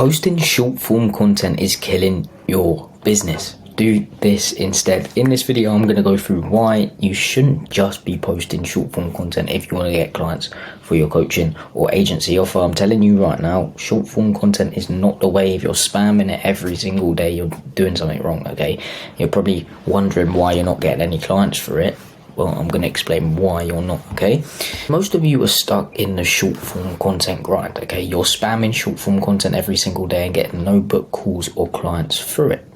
Posting short form content is killing your business. Do this instead. In this video, I'm going to go through why you shouldn't just be posting short form content if you want to get clients for your coaching or agency offer. I'm telling you right now, short form content is not the way. If you're spamming it every single day, you're doing something wrong, okay? You're probably wondering why you're not getting any clients for it. Well, I'm going to explain why you're not, okay? Most of you are stuck in the short form content grind, okay? You're spamming short form content every single day and getting no book calls or clients through it.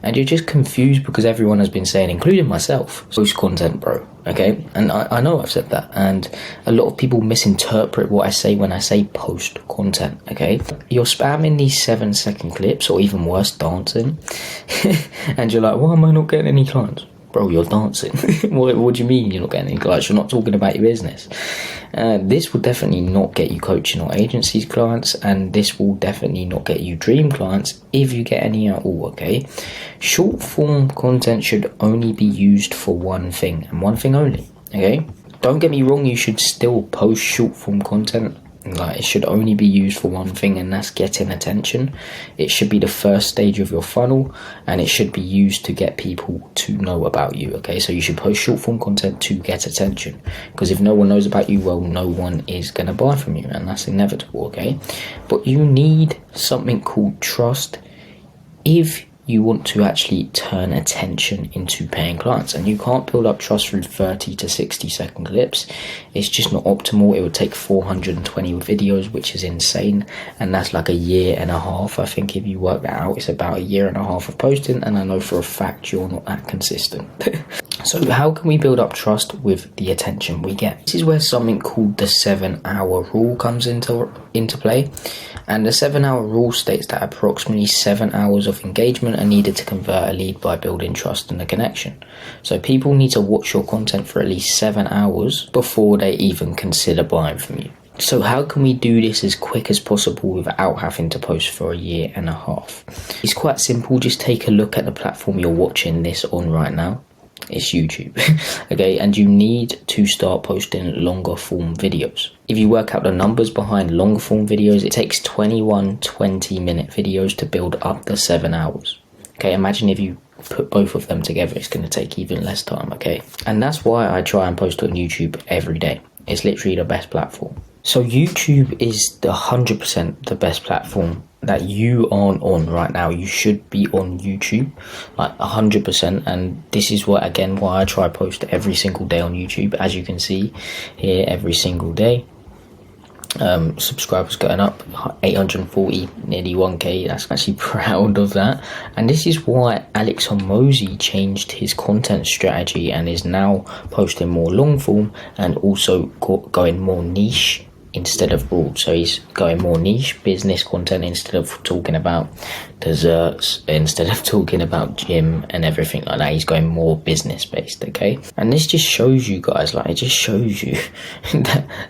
And you're just confused because everyone has been saying, including myself, post content, bro, okay? And I know I've said that. And a lot of people misinterpret what I say when I say post content, okay? You're spamming these 7-second clips or even worse, dancing. And you're like, why am I not getting any clients? Bro, you're dancing. What do you mean you're not getting any clients? You're not talking about your business. This will definitely not get you coaching or agencies clients, and this will definitely not get you dream clients if you get any at all, okay? Short form content should only be used for one thing, and one thing only, okay? Don't get me wrong, you should still post short form content. Like, it should only be used for one thing, and that's getting attention. It should be the first stage of your funnel, and it should be used to get people to know about you, okay? So you should post short form content to get attention, because if no one knows about you, well, no one is going to buy from you, and that's inevitable, okay? But you need something called trust if you want to actually turn attention into paying clients, and you can't build up trust through 30 to 60 second clips. It's just not optimal. It would take 420 videos, which is insane, and that's like a year and a half. I think if you work that out, it's about a year and a half of posting, and I know for a fact you're not that consistent. So how can we build up trust with the attention we get? This is where something called the 7-hour rule comes into play. And the 7-hour rule states that approximately 7 hours of engagement are needed to convert a lead by building trust and a connection. So people need to watch your content for at least 7 hours before they even consider buying from you. So how can we do this as quick as possible without having to post for a year and a half? It's quite simple. Just take a look at the platform you're watching this on right now. It's YouTube. Okay, and you need to start posting longer form videos. If you work out the numbers behind longer form videos, it takes 21 20-minute videos to build up the 7 hours. Okay, imagine if you put both of them together, it's going to take even less time, okay? And that's why I try and post on YouTube every day. It's literally the best platform. So YouTube is the 100% the best platform that you aren't on right now. You should be on YouTube, like 100%. And this is why I try post every single day on YouTube. As you can see here, every single day. Subscribers going up 840, nearly 1k. That's actually proud of that. And this is why Alex Hormozi changed his content strategy and is now posting more long form and also going more niche instead of broad. So he's going more niche business content instead of talking about desserts, instead of talking about gym and everything like that. He's going more business based, okay? And this just shows you guys, like, it just shows you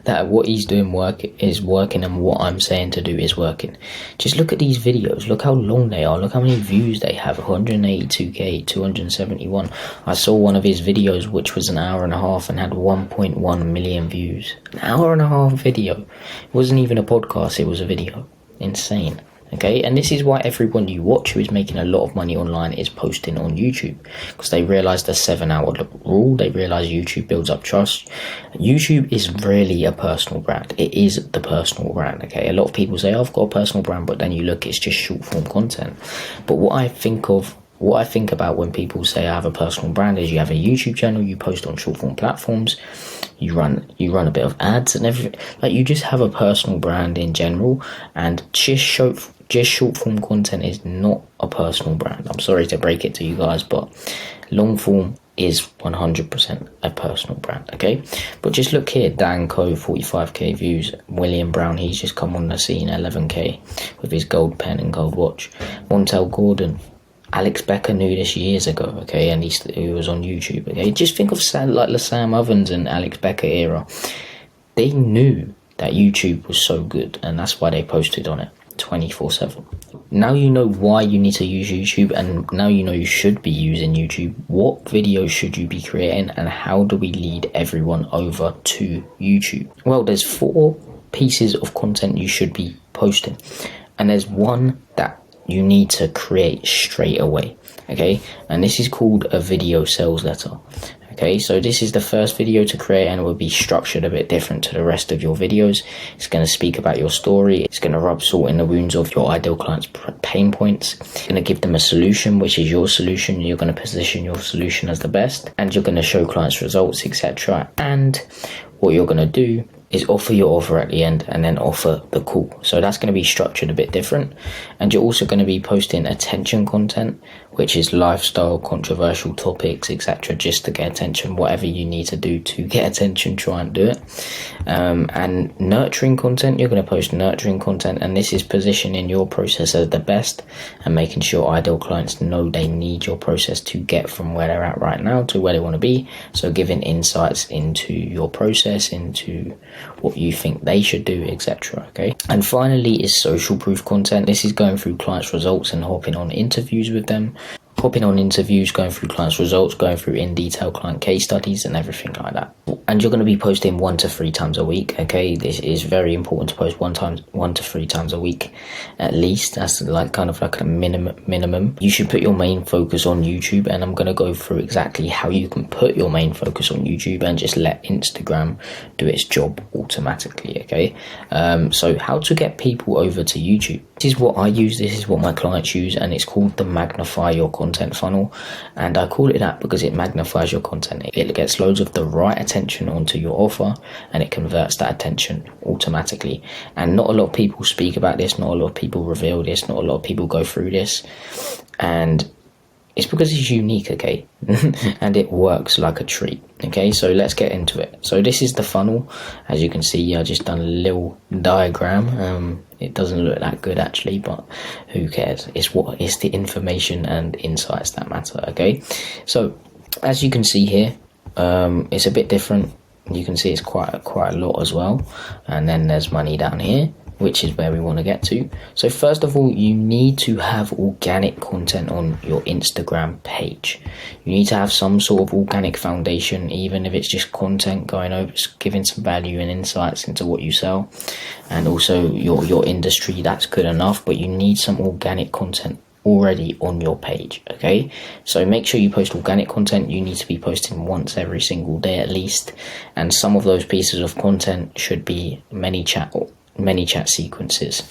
that what he's doing is working, and what I'm saying to do is working. Just look at these videos. Look how long they are. Look how many views they have. 182k, 271. I saw one of his videos which was an hour and a half and had 1.1 million views. An hour and a half video. It wasn't even a podcast, it was a video. Insane. Okay, and this is why everyone you watch who is making a lot of money online is posting on YouTube, because they realize the 7-hour rule. They realize YouTube builds up trust. YouTube is really a personal brand. It is the personal brand. Okay, a lot of people say, oh, I've got a personal brand, but then you look, it's just short form content. But what I think about when people say I have a personal brand is you have a YouTube channel, you post on short form platforms, you run a bit of ads and everything. Like, you just have a personal brand in general, and just short form content is not a personal brand. I'm sorry to break it to you guys, but long form is 100% a personal brand, okay? But just look here, Dan Coe, 45k views. William Brown, he's just come on the scene, 11k with his gold pen and gold watch. Montel Gordon, Alex Becker knew this years ago, okay, and he was on YouTube, okay? Just think of like the Sam Ovens and Alex Becker era. They knew that YouTube was so good, and that's why they posted on it 24/7. Now you know why you need to use YouTube, and now you know you should be using YouTube. What videos should you be creating, and how do we lead everyone over to YouTube? Well, there's 4 pieces of content you should be posting. and there's one that you need to create straight away. Okay, and this is called a video sales letter. Okay, so this is the first video to create, and it will be structured a bit different to the rest of your videos. It's going to speak about your story. It's going to rub salt in the wounds of your ideal clients' pain points. It's going to give them a solution, which is your solution. You're going to position your solution as the best, and you're going to show clients results, etc. And what you're going to do is offer your offer at the end, and then offer the call. So that's going to be structured a bit different. And you're also going to be posting attention content, which is lifestyle, controversial topics, etc., just to get attention. Whatever you need to do to get attention, try and do it. And nurturing content, you're going to post nurturing content, and this is positioning your process as the best and making sure ideal clients know they need your process to get from where they're at right now to where they want to be. So giving insights into your process, into what you think they should do, etc. Okay, and finally is social proof content. This is going through clients' results and hopping on interviews with them. Going through clients' results, going through in detail client case studies and everything like that. And you're going to be posting 1 to 3 times a week. Okay, this is very important to post 1 to 3 times a week at least. That's like kind of like a minimum. You should put your main focus on YouTube, and I'm going to go through exactly how you can put your main focus on YouTube and just let Instagram do its job automatically. Okay, so how to get people over to YouTube. This is what I use, this is what my clients use, and it's called the magnify your content funnel. And I call it that because it magnifies your content. It gets loads of the right attention onto your offer, and it converts that attention automatically. And not a lot of people speak about this, not a lot of people reveal this, not a lot of people go through this, and it's because it's unique, okay? And it works like a treat. Okay, so let's get into it. So this is the funnel. As you can see, I just done a little diagram. It doesn't look that good actually, but who cares? It's the information and insights that matter. Okay, so as you can see here, it's a bit different. You can see it's quite a lot as well, and then there's money down here, which is where we want to get to. So first of all, you need to have organic content on your Instagram page. You need to have some sort of organic foundation, even if it's just content going over, giving some value and insights into what you sell, and also your industry. That's good enough, but you need some organic content already on your page. Okay, so make sure you post organic content. You need to be posting once every single day at least, and some of those pieces of content should be ManyChat sequences,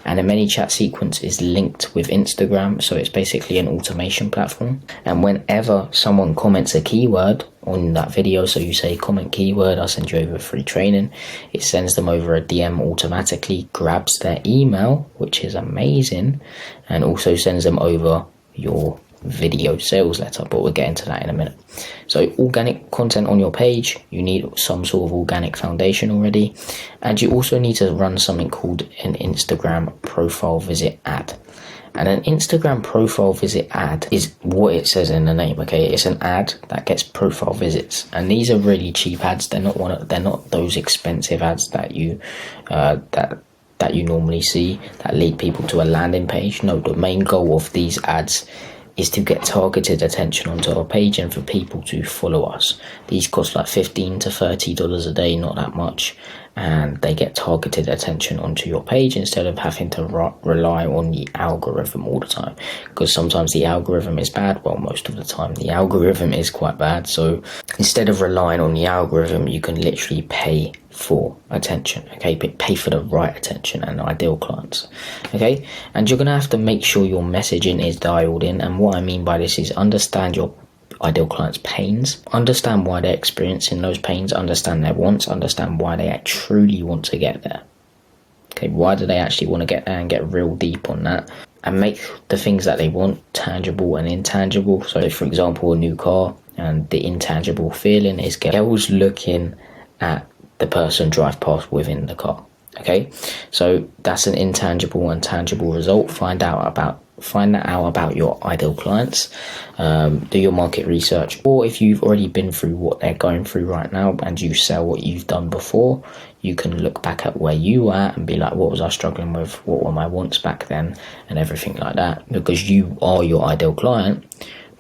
and a ManyChat sequence is linked with Instagram, so it's basically an automation platform. And whenever someone comments a keyword on that video, so you say comment keyword, I'll send you over free training, it sends them over a DM automatically, grabs their email, which is amazing, and also sends them over your video sales letter, but we'll get into that in a minute. So organic content on your page, you need some sort of organic foundation already, and you also need to run something called an Instagram profile visit ad. And an Instagram profile visit ad is what it says in the name. Okay, it's an ad that gets profile visits, and these are really cheap ads. They're not those expensive ads that you that you normally see that lead people to a landing page. No, the main goal of these ads is to get targeted attention onto our page and for people to follow us. These cost like $15 to $30 a day, not that much, and they get targeted attention onto your page instead of having to rely on the algorithm all the time, because sometimes the algorithm is bad. Well, most of the time the algorithm is quite bad, so instead of relying on the algorithm, you can literally pay for attention. Okay, but pay for the right attention and ideal clients. Okay, and you're gonna have to make sure your messaging is dialed in, and what I mean by this is understand your ideal clients' pains, understand why they're experiencing those pains, understand their wants, understand why they truly want to get there. Okay, why do they actually want to get there, and get real deep on that, and make the things that they want tangible and intangible. So for example, a new car, and the intangible feeling is girls looking at the person drive past within the car. Okay, so that's an intangible and tangible result. Find that out about your ideal clients. Do your market research, or if you've already been through what they're going through right now and you sell what you've done before, you can look back at where you were at and be like, what was I struggling with, what were my wants back then, and everything like that. Because you are your ideal client,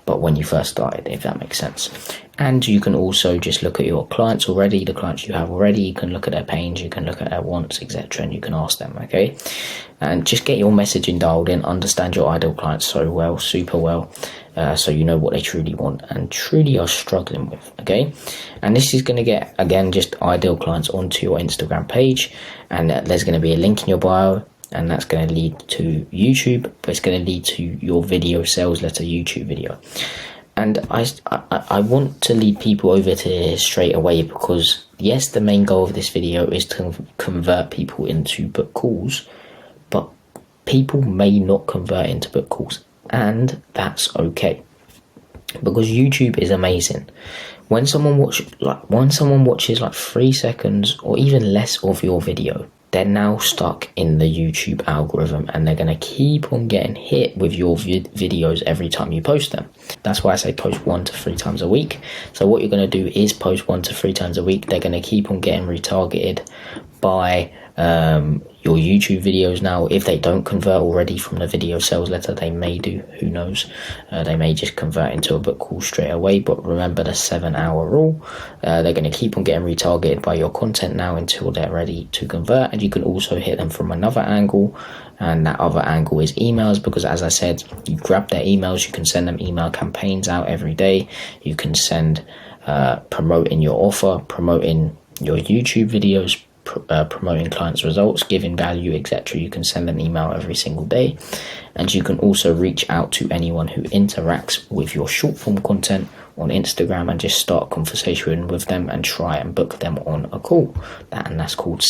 but when you first started, if that makes sense. And you can also just look at your clients already, the clients you have already. You can look at their pains, you can look at their wants, etc., and you can ask them, okay? And just get your messaging dialed in, understand your ideal clients so well, super well, so you know what they truly want and truly are struggling with, okay? And this is going to get, again, just ideal clients onto your Instagram page, and there's going to be a link in your bio, and that's going to lead to YouTube, but it's going to lead to your video sales letter YouTube video. And I want to lead people over to here straight away, because yes, the main goal of this video is to convert people into book calls, but people may not convert into book calls, and that's okay, because YouTube is amazing. When someone watches like 3 seconds or even less of your video, they're now stuck in the YouTube algorithm, and they're going to keep on getting hit with your videos every time you post them. That's why I say post 1 to 3 times a week. So what you're going to do is post 1 to 3 times a week. They're going to keep on getting retargeted by your YouTube videos. Now, if they don't convert already from the video sales letter, they may do, who knows. They may just convert into a book call straight away, but remember the 7-hour rule. They're going to keep on getting retargeted by your content now until they're ready to convert. And you can also hit them from another angle, and that other angle is emails, because as I said, you grab their emails, you can send them email campaigns out every day. You can send promoting your offer, promoting your YouTube videos, promoting clients' results, giving value, etc. You can send an email every single day, and you can also reach out to anyone who interacts with your short form content on Instagram and just start a conversation with them and try and book them on a call. That's called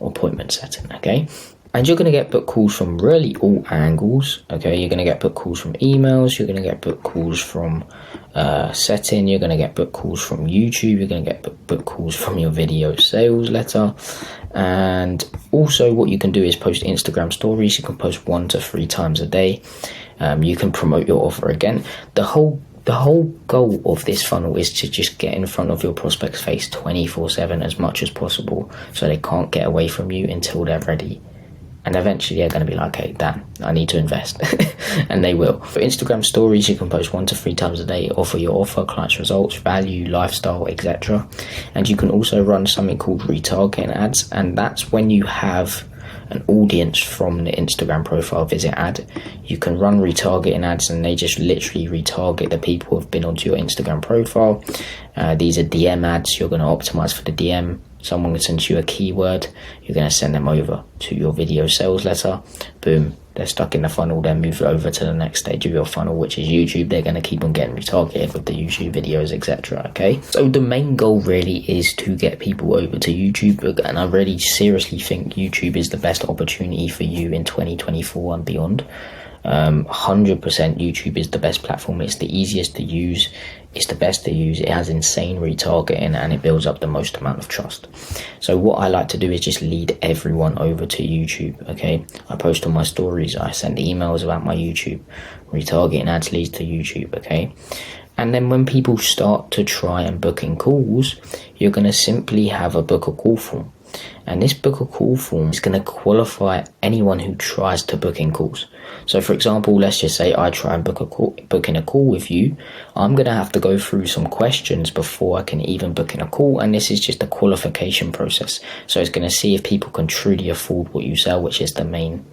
appointment setting, okay? And you're going to get book calls from really all angles, okay? You're going to get book calls from emails, you're going to get book calls from setting, you're going to get book calls from YouTube, you're going to get book calls from your video sales letter. And also what you can do is post Instagram stories. You can post 1 to 3 times a day. You can promote your offer again. The whole goal of this funnel is to just get in front of your prospect's face 24/7 as much as possible, so they can't get away from you until they're ready. And eventually they're going to be like, hey, damn, I need to invest. And they will. For Instagram stories, you can post 1 to 3 times a day, offer your offer, clients' results, value, lifestyle, etc. And you can also run something called retargeting ads. And that's when you have an audience from the Instagram profile visit ad. You can run retargeting ads, and they just literally retarget the people who have been onto your Instagram profile. These are DM ads. You're going to optimize for the DM. Someone sends you a keyword, you're going to send them over to your video sales letter. Boom, they're stuck in the funnel, then move over to the next stage of your funnel, which is YouTube. They're going to keep on getting retargeted with the YouTube videos, etc. Okay, so the main goal really is to get people over to YouTube, and I really seriously think YouTube is the best opportunity for you in 2024 and beyond. 100% YouTube is the best platform. It's the easiest to use, it's the best to use, it has insane retargeting, and it builds up the most amount of trust. So what I like to do is just lead everyone over to YouTube, okay? I post on my stories, I send emails about my YouTube. Retargeting ads leads to YouTube, okay? And then when people start to try and book in calls, you're going to simply have a book a call form. And this book a call form is going to qualify anyone who tries to book in calls. So for example, let's just say I try and book in a call with you. I'm going to have to go through some questions before I can even book in a call. And this is just a qualification process. So it's going to see if people can truly afford what you sell, which is the main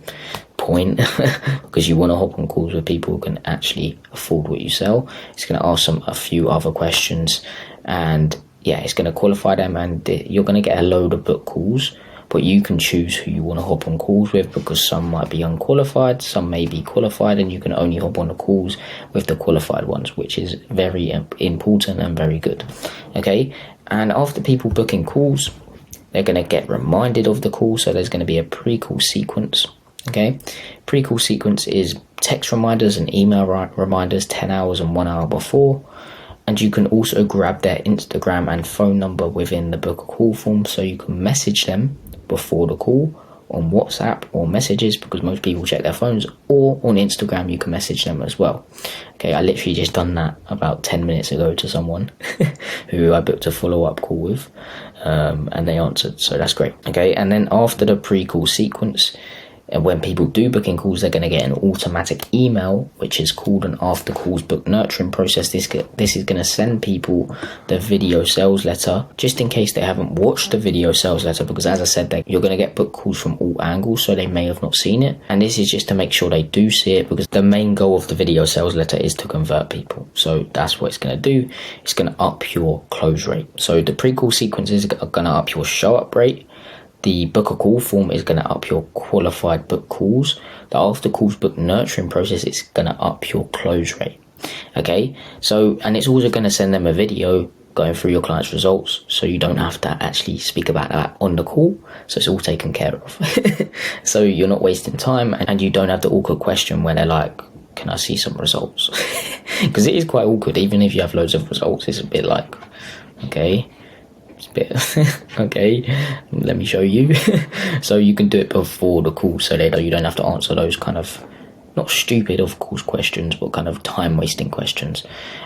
point, because you want to hop on calls with people who can actually afford what you sell. It's going to ask them a few other questions, and yeah, it's going to qualify them, and you're going to get a load of book calls, but you can choose who you want to hop on calls with, because some might be unqualified, some may be qualified, and you can only hop on the calls with the qualified ones, which is very important and very good. Okay, and after people booking calls, they're going to get reminded of the call, so there's going to be a pre-call sequence. Okay, pre-call sequence is text reminders and email reminders 10 hours and 1 hour before. And you can also grab their Instagram and phone number within the book a call form, so you can message them before the call on WhatsApp or messages, because most people check their phones, or on Instagram you can message them as well. Okay, I literally just done that about 10 minutes ago to someone who I booked a follow-up call with, and they answered, so that's great. Okay, and then after the pre-call sequence, And when people do booking calls, they're going to get an automatic email, which is called an after calls book nurturing process. This is going to send people the video sales letter, just in case they haven't watched the video sales letter, because as I said, you're going to get book calls from all angles, so they may have not seen it. And this is just to make sure they do see it, because the main goal of the video sales letter is to convert people. So that's what it's going to do. It's going to up your close rate. So the pre-call sequences are going to up your show up rate. The book a call form is going to up your qualified book calls. The after calls book nurturing process is going to up your close rate. Okay, so, and it's also going to send them a video going through your client's results, so you don't have to actually speak about that on the call. So it's all taken care of. So you're not wasting time, and you don't have the awkward question where they're like, can I see some results? Because it is quite awkward. Even if you have loads of results, it's a bit like, okay, it's a bit okay, let me show you. So you can do it before the call, so that you don't have to answer those kind of, not stupid of course questions, but kind of time wasting questions.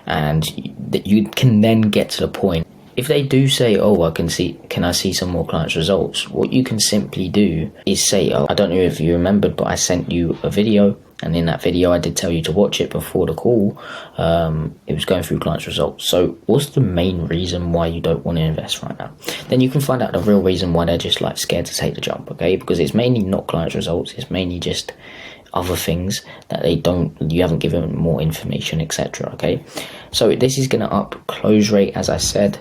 And that you can then get to the point. If they do say, oh, can I see some more clients' results, what you can simply do is say, oh, I don't know if you remembered, but I sent you a video, and in that video I did tell you to watch it before the call. It was going through clients' results. So what's the main reason why you don't want to invest right now? Then you can find out the real reason why they're just like scared to take the jump, okay? Because it's mainly not clients' results, it's mainly just other things that you haven't given more information, etc. Okay, so this is going to up close rate, as I said.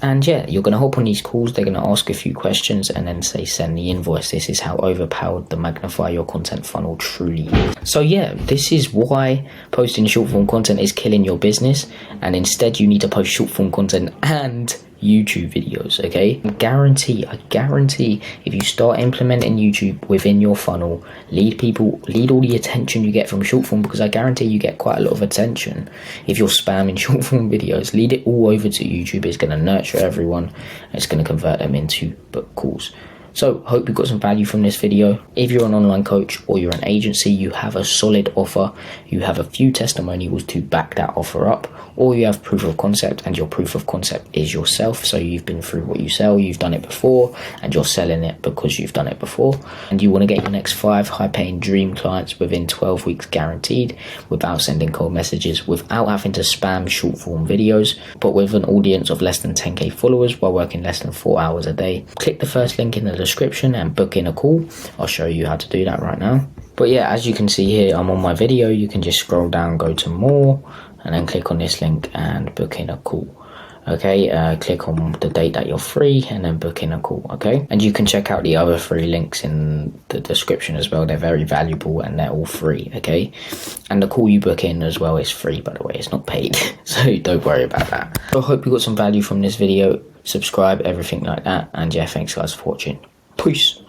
And yeah, you're going to hop on these calls, they're going to ask a few questions, and then say send the invoice. This is how overpowered the magnify your content funnel truly is. So yeah, this is why posting short form content is killing your business, and instead you need to post short form content and YouTube videos, okay? I guarantee if you start implementing YouTube within your funnel, lead all the attention you get from short form, because I guarantee you get quite a lot of attention if you're spamming short form videos. Lead it all over to YouTube. It's going to nurture everyone, and it's going to convert them into book calls. So hope you got some value from this video. If you're an online coach or you're an agency, you have a solid offer, you have a few testimonials to back that offer up, or you have proof of concept, and your proof of concept is yourself. So you've been through what you sell, you've done it before, and you're selling it because you've done it before, and you want to get your next 5 high-paying dream clients within 12 weeks guaranteed, without sending cold messages, without having to spam short form videos, but with an audience of less than 10k followers while working less than 4 hours a day. Click the first link in the description and book in a call. I'll show you how to do that right now. But yeah, as you can see here, I'm on my video. You can just scroll down, go to more, and then click on this link and book in a call. Okay, click on the date that you're free and then book in a call. Okay, and you can check out the other 3 links in the description as well. They're very valuable and they're all free. Okay, and the call you book in as well is free, by the way. It's not paid, so don't worry about that. So I hope you got some value from this video. Subscribe, everything like that, and yeah, thanks guys for watching. Peace.